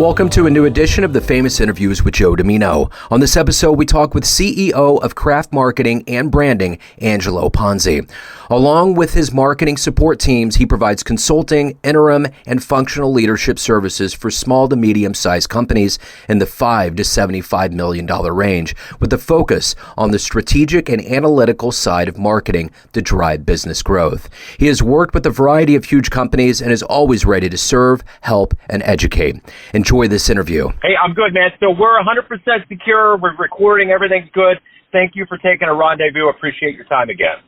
Welcome to a new edition of the Famous Interviews with Joe Dimino. On this episode, we talk with CEO of Craft Marketing and Branding, Angelo Ponzi. Along with his marketing support teams, he provides consulting, interim, and functional leadership services for small to medium-sized companies in the $5 to $75 million range, with a focus on the strategic and analytical side of marketing to drive business growth. He has worked with a variety of huge companies and is always ready to serve, help, and educate. Enjoy this interview. Hey, I'm good, man. So we're 100% secure. We're recording. Everything's good. Thank you for taking a rendezvous. Appreciate your time again.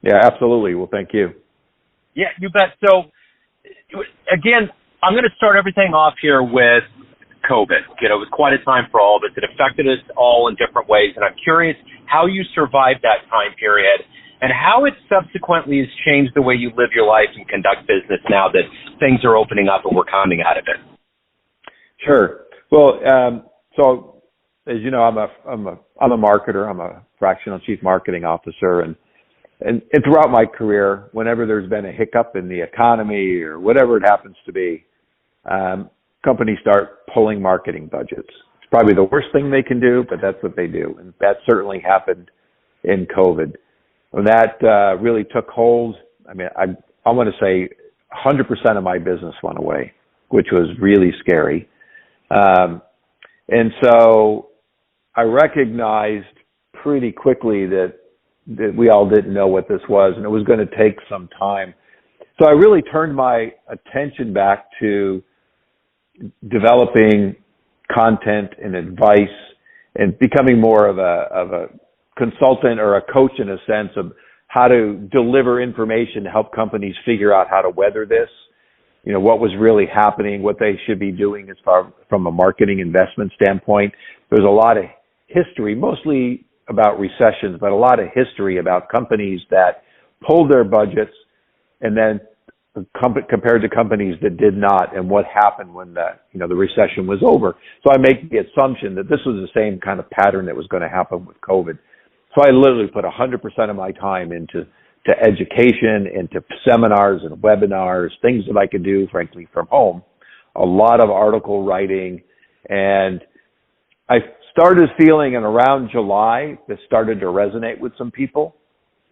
Yeah, absolutely. Well, thank you. Yeah, you bet. So, again, I'm going to start everything off here with COVID. You know, it was quite a time for all of us. It affected us all in different ways, and I'm curious how you survived that time period and how it subsequently has changed the way you live your life and conduct business now that things are opening up and we're coming out of it. Sure. Well, so as you know, I'm a marketer. I'm a fractional chief marketing officer, and throughout my career, whenever there's been a hiccup in the economy or whatever it happens to be, companies start pulling marketing budgets. It's probably the worst thing they can do, but that's what they do, and that certainly happened in COVID. When that really took hold, I mean, I want to say 100% of my business went away, which was really scary. And so I recognized pretty quickly that we all didn't know what this was, and it was going to take some time. So I really turned my attention back to developing content and advice and becoming more of a consultant or a coach in a sense of how to deliver information to help companies figure out how to weather this. You know, what was really happening, what they should be doing as far from a marketing investment standpoint. There's a lot of history, mostly about recessions, but a lot of history about companies that pulled their budgets and then compared to companies that did not, and what happened when the recession was over. So I make the assumption that this was the same kind of pattern that was going to happen with COVID. So I literally put 100% of my time into education, into seminars and webinars, things that I could do, frankly, from home, a lot of article writing. And I started feeling in around July, this started to resonate with some people.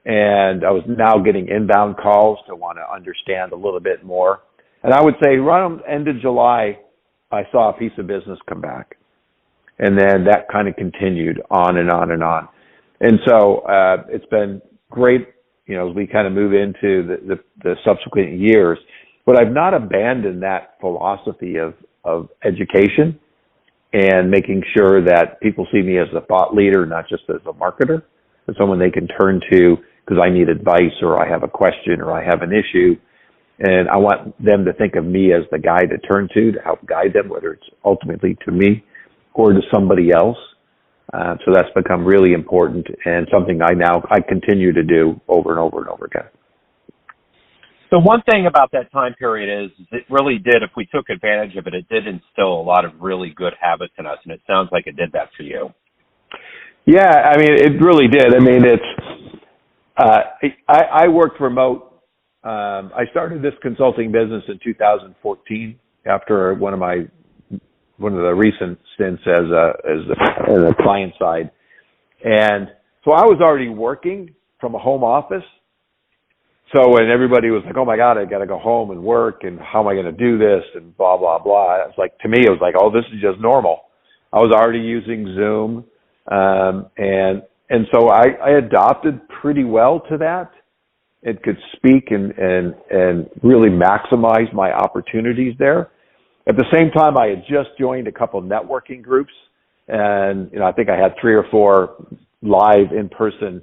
And I was now getting inbound calls to want to understand a little bit more. And I would say around the end of July, I saw a piece of business come back. And then that kind of continued on and on and on. And so it's been great, you know, as we kind of move into the subsequent years. But I've not abandoned that philosophy of education and making sure that people see me as a thought leader, not just as a marketer, and someone they can turn to because I need advice or I have a question or I have an issue. And I want them to think of me as the guy to turn to help guide them, whether it's ultimately to me or to somebody else. So that's become really important and something I continue to do over and over and over again. So one thing about that time period is it really did, if we took advantage of it, it did instill a lot of really good habits in us, and it sounds like it did that for you. Yeah, I mean, it really did. I mean, I worked remote. I started this consulting business in 2014 after one of the recent stints as a client side. And so I was already working from a home office. So when everybody was like, oh my God, I got to go home and work and how am I going to do this and blah, blah, blah. It's like, to me, it was like, oh, this is just normal. I was already using Zoom. And so I adopted pretty well to that. It could speak and really maximize my opportunities there. At the same time, I had just joined a couple networking groups, and I think I had 3 or 4 live in-person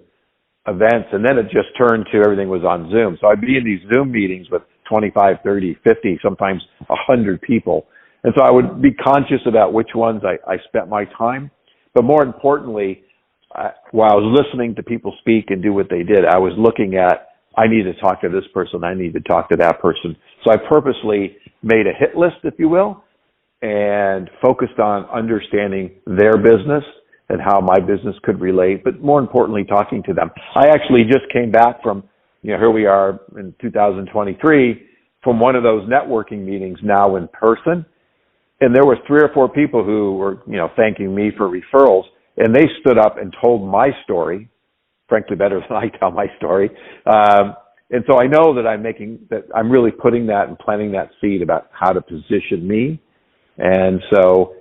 events, and then it just turned to everything was on Zoom. So I'd be in these Zoom meetings with 25, 30, 50, sometimes 100 people. And so I would be conscious about which ones I spent my time. But more importantly, while I was listening to people speak and do what they did, I was looking at, I need to talk to this person, I need to talk to that person. So I purposely made a hit list, if you will, and focused on understanding their business and how my business could relate, but more importantly, talking to them. I actually just came back from, here we are in 2023, from one of those networking meetings now in person. And there were 3 or 4 people who were, thanking me for referrals, and they stood up and told my story, frankly, better than I tell my story. And so I know that I'm really putting that and planting that seed about how to position me. And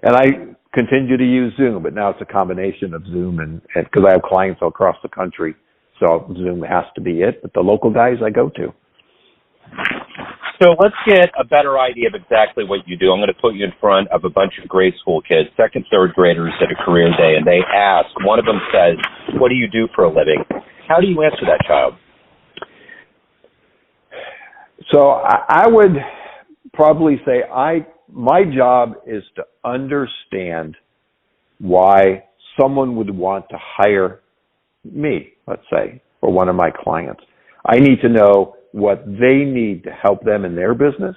I continue to use Zoom, but now it's a combination of Zoom and because I have clients all across the country. So Zoom has to be it, but the local guys I go to. So let's get a better idea of exactly what you do. I'm going to put you in front of a bunch of grade school kids, second, third graders at a career day, and they ask, one of them says, "What do you do for a living?" How do you answer that child? So I would probably say my job is to understand why someone would want to hire me, let's say, or one of my clients. I need to know what they need to help them in their business.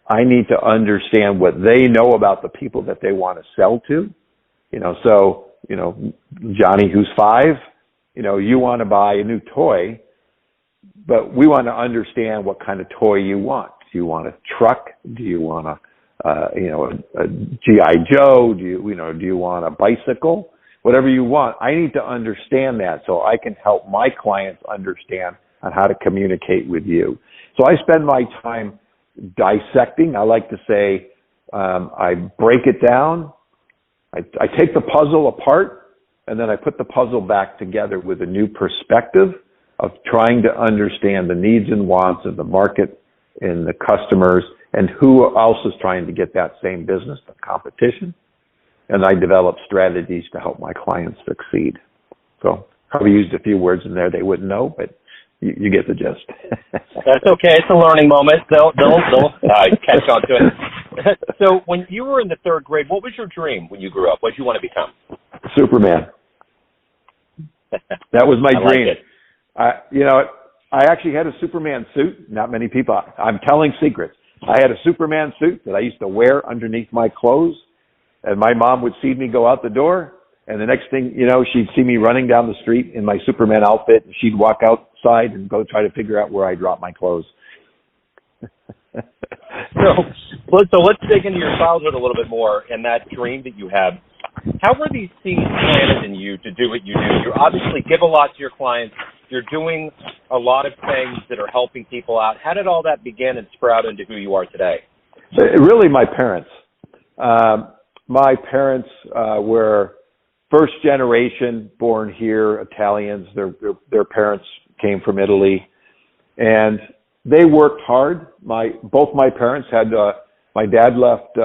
I need to understand what they know about the people that they want to sell to. Johnny, who's 5, you want to buy a new toy, but we want to understand what kind of toy you want. Do you want a truck? Do you want a G.I. Joe? Do you want a bicycle? Whatever you want. I need to understand that so I can help my clients understand on how to communicate with you. So I spend my time dissecting. I like to say I break it down. I take the puzzle apart, and then I put the puzzle back together with a new perspective of trying to understand the needs and wants of the market and the customers and who else is trying to get that same business, the competition. And I develop strategies to help my clients succeed. So probably used a few words in there they wouldn't know, but you get the gist. That's okay. It's a learning moment. They'll catch on to it. So when you were in the 3rd grade, what was your dream when you grew up? What did you want to become? Superman. That was my dream. Like it. I actually had a Superman suit. Not many people. I'm telling secrets. I had a Superman suit that I used to wear underneath my clothes, and my mom would see me go out the door. And the next thing, she'd see me running down the street in my Superman outfit, and she'd walk outside and go try to figure out where I dropped my clothes. So let's dig into your childhood a little bit more and that dream that you had. How were these seeds planted in you to do what you do? You obviously give a lot to your clients. You're doing a lot of things that are helping people out. How did all that begin and sprout into who you are today? Really, my parents. My parents were first generation, born here, Italians. Their parents came from Italy, and they worked hard. Both my parents had. My dad left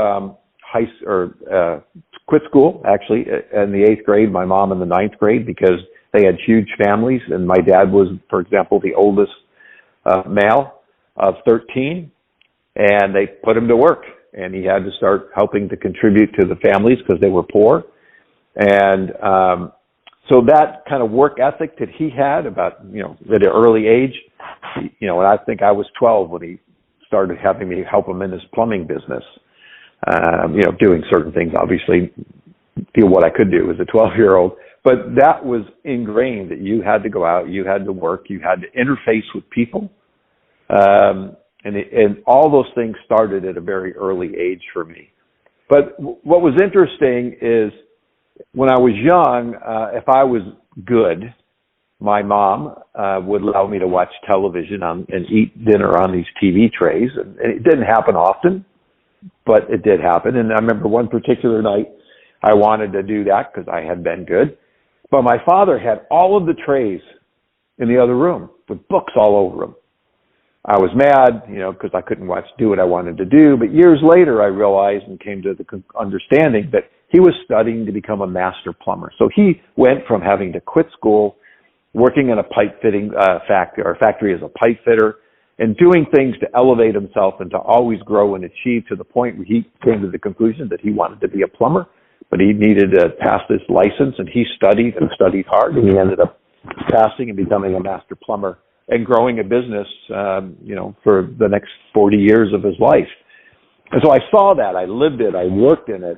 quit school actually in the 8th grade. My mom in the 9th grade because they had huge families, and my dad was, for example, the oldest male of 13, and they put him to work, and he had to start helping to contribute to the families because they were poor. And so that kind of work ethic that he had about, at an early age, and I think I was 12 when he started having me help him in his plumbing business, doing certain things, obviously, feel what I could do as a 12-year-old. But that was ingrained that you had to go out, you had to work, you had to interface with people. And all those things started at a very early age for me. But what was interesting is when I was young, if I was good, my mom would allow me to watch television and eat dinner on these TV trays. And it didn't happen often, but it did happen. And I remember one particular night I wanted to do that because I had been good. But my father had all of the trays in the other room with books all over them. I was mad, because I couldn't do what I wanted to do. But years later, I realized and came to the understanding that he was studying to become a master plumber. So he went from having to quit school, working in a pipe fitting factory as a pipe fitter, and doing things to elevate himself and to always grow and achieve to the point where he came to the conclusion that he wanted to be a plumber, but he needed to pass this license, and he studied and studied hard, and he ended up passing and becoming a master plumber and growing a business, for the next 40 years of his life. And so I saw that. I lived it. I worked in it.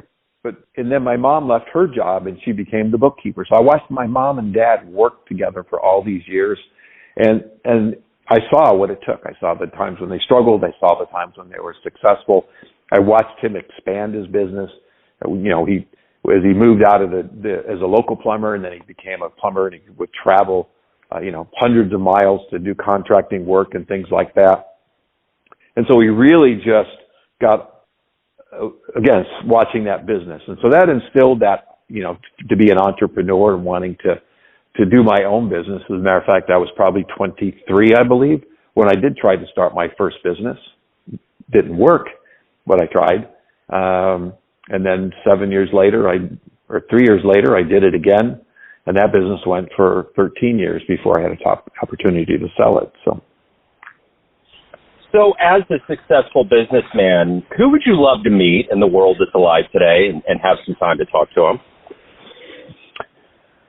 And then my mom left her job, and she became the bookkeeper. So I watched my mom and dad work together for all these years, and I saw what it took. I saw the times when they struggled. I saw the times when they were successful. I watched him expand his business. As he moved out of as a local plumber, and then he became a plumber, and he would travel, hundreds of miles to do contracting work and things like that. And so he really just got, again, watching that business. And so that instilled that, to be an entrepreneur and wanting to do my own business. As a matter of fact, I was probably 23, I believe, when I did try to start my first business. Didn't work, but I tried. And then 3 years later, I did it again. And that business went for 13 years before I had a top opportunity to sell it. So as a successful businessman, who would you love to meet in the world that's alive today and have some time to talk to him?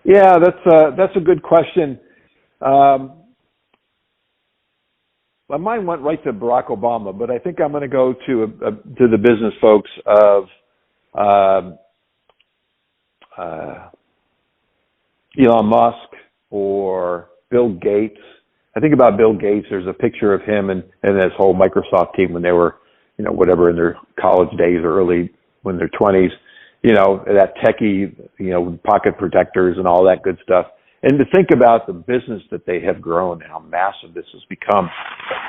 Yeah, that's a good question. My mind went right to Barack Obama, but I think I'm going to go to the business folks of Elon Musk or Bill Gates. I think about Bill Gates. There's a picture of him and his whole Microsoft team when they were, whatever, in their college days or early when they're 20s. That techie, pocket protectors and all that good stuff. And to think about the business that they have grown and how massive this has become,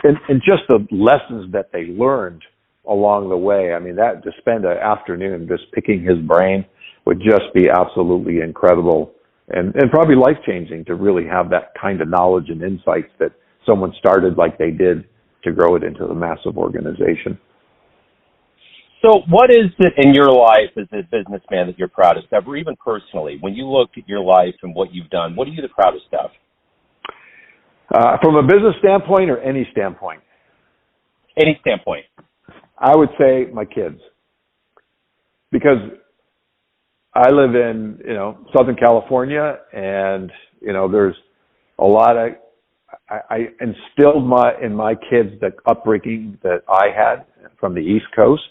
and just the lessons that they learned along the way. I mean, that to spend an afternoon just picking his brain would just be absolutely incredible and probably life-changing to really have that kind of knowledge and insights that someone started like they did to grow it into a massive organization. So what is it in your life as a businessman that you're proudest of, or even personally, when you look at your life and what you've done, what are you the proudest of? From a business standpoint or any standpoint? Any standpoint. I would say my kids. Because I live in, Southern California, and, there's a lot of, I instilled in my kids the upbringing that I had from the East Coast.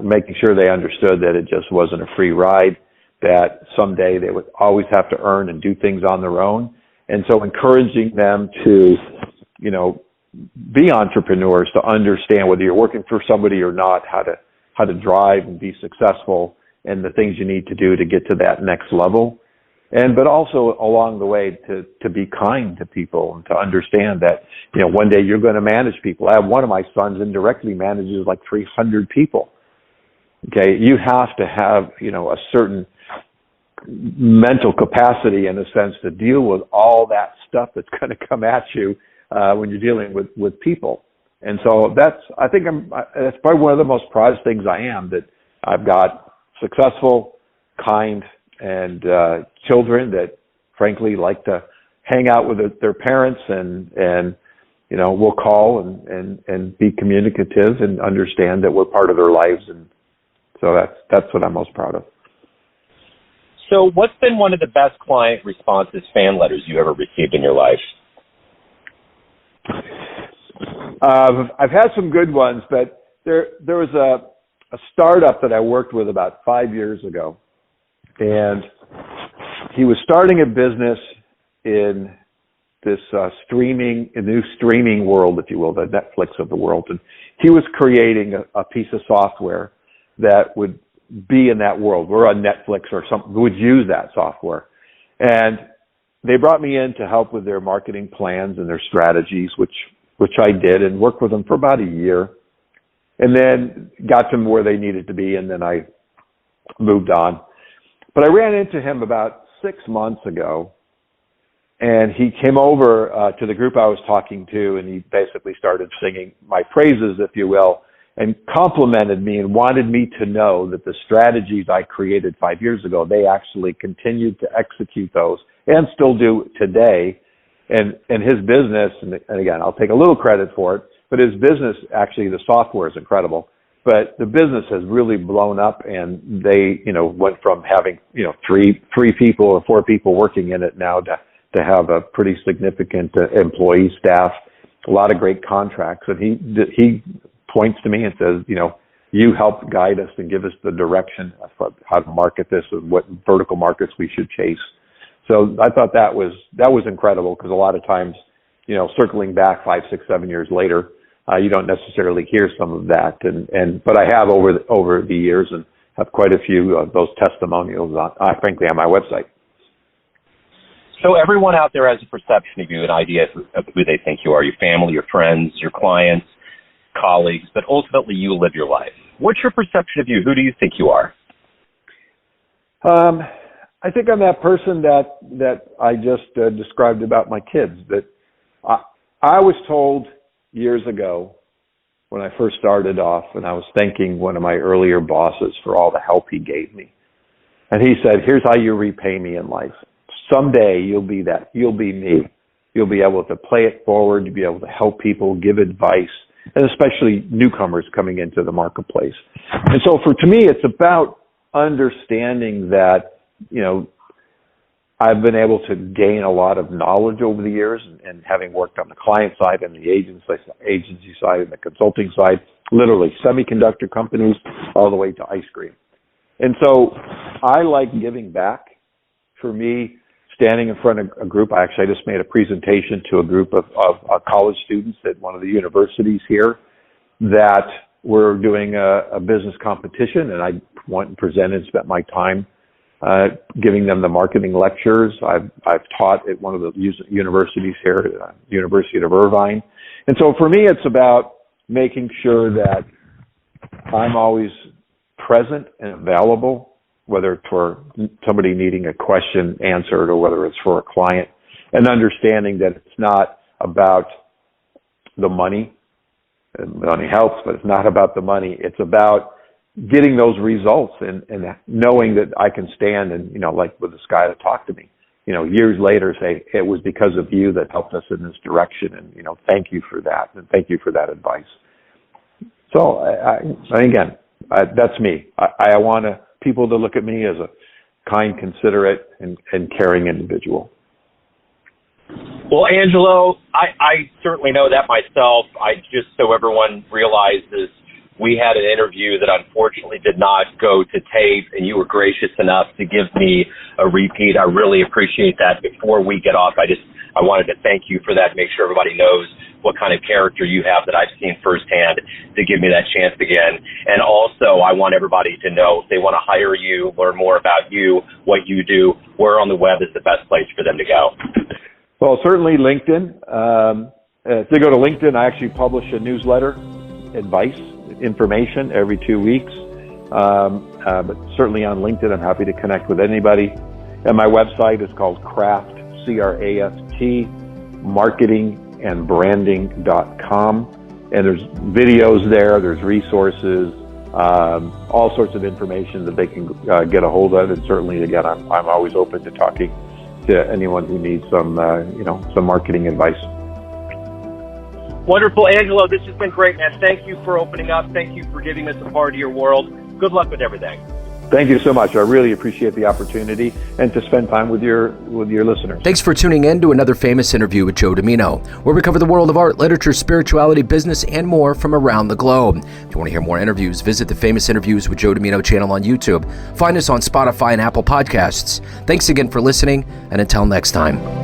Making sure they understood that it just wasn't a free ride, that someday they would always have to earn and do things on their own. And so encouraging them to, be entrepreneurs, to understand whether you're working for somebody or not, how to drive and be successful and the things you need to do to get to that next level. But also along the way to be kind to people and to understand that, one day you're going to manage people. I have one of my sons indirectly manages like 300 people. Okay. You have to have, a certain mental capacity in a sense to deal with all that stuff that's going to come at you, when you're dealing with people. And so that's probably one of the most proudest things I am, that I've got successful, kind, and children that frankly like to hang out with their parents and will call and be communicative and understand that we're part of their lives. And so that's what I'm most proud of. So what's been one of the best client responses, fan letters you ever received in your life? I've had some good ones, but there was a startup that I worked with about 5 years ago. And he was starting a business in this new streaming world, if you will, the Netflix of the world. And he was creating a piece of software that would be in that world. We're on Netflix or something, would use that software. And they brought me in to help with their marketing plans and their strategies, which I did, and worked with them for about a year. And then got them where they needed to be, and then I moved on. But I ran into him about 6 months ago, and he came over to the group I was talking to, and he basically started singing my praises, if you will, and complimented me and wanted me to know that the strategies I created 5 years ago, they actually continued to execute those and still do today. And his business, and again, I'll take a little credit for it, but his business, actually, the software is incredible. But the business has really blown up, and they, went from having, three people or 4 people working in it now to have a pretty significant employee staff, a lot of great contracts. And he points to me and says, you helped guide us and give us the direction of how to market this and what vertical markets we should chase. So I thought that was incredible, because a lot of times, circling back 5, 6, 7 years later, you don't necessarily hear some of that. But I have over the years, and have quite a few of those testimonials frankly on my website. So everyone out there has a perception of you, an idea of who they think you are, your family, your friends, your clients, colleagues, but ultimately you live your life. What's your perception of you? Who do you think you are? I think I'm that person that I just described about my kids. That I was told years ago when I first started off, and I was thanking one of my earlier bosses for all the help he gave me. And he said, here's how you repay me in life. Someday you'll be that. You'll be me. You'll be able to play it forward. You'll be able to help people, give advice, and especially newcomers coming into the marketplace. And so to me, it's about understanding that, I've been able to gain a lot of knowledge over the years, and having worked on the client side and the agency side and the consulting side, literally semiconductor companies all the way to ice cream. And so I like giving back. For me, standing in front of a group, I just made a presentation to a group of college students at one of the universities here that were doing a business competition, and I went and presented and spent my time giving them the marketing lectures. I've taught at one of the universities here, University of Irvine. And so for me, it's about making sure that I'm always present and available, whether it's for somebody needing a question answered or whether it's for a client, and understanding that it's not about the money. And money helps, but it's not about the money. It's about getting those results and knowing that I can stand and, like with this guy that talked to me, years later say, it was because of you that helped us in this direction. And, thank you for that. And thank you for that advice. So again, that's me. I want people to look at me as a kind, considerate, and caring individual. Well, Angelo, I certainly know that myself. Just so everyone realizes, we had an interview that unfortunately did not go to tape, and you were gracious enough to give me a repeat. I really appreciate that. Before we get off, I wanted to thank you for that, make sure everybody knows what kind of character you have that I've seen firsthand, to give me that chance again. And also, I want everybody to know if they want to hire you, learn more about you, what you do, where on the web is the best place for them to go? Well, certainly LinkedIn. If they go to LinkedIn, I actually publish a newsletter, advice, information every 2 weeks. But certainly on LinkedIn, I'm happy to connect with anybody. And my website is called Craft, CRAFT, marketingandbranding.com. And there's videos there, there's resources, all sorts of information that they can get a hold of. And certainly, again, I'm always open to talking to anyone who needs some marketing advice. Wonderful. Angelo, this has been great, man. Thank you for opening up. Thank you for giving us a part of your world. Good luck with everything. Thank you so much. I really appreciate the opportunity and to spend time with your listeners. Thanks for tuning in to another famous interview with Joe Dimino, where we cover the world of art, literature, spirituality, business, and more from around the globe. If you want to hear more interviews, visit the Famous Interviews with Joe Dimino channel on YouTube. Find us on Spotify and Apple Podcasts. Thanks again for listening, and until next time.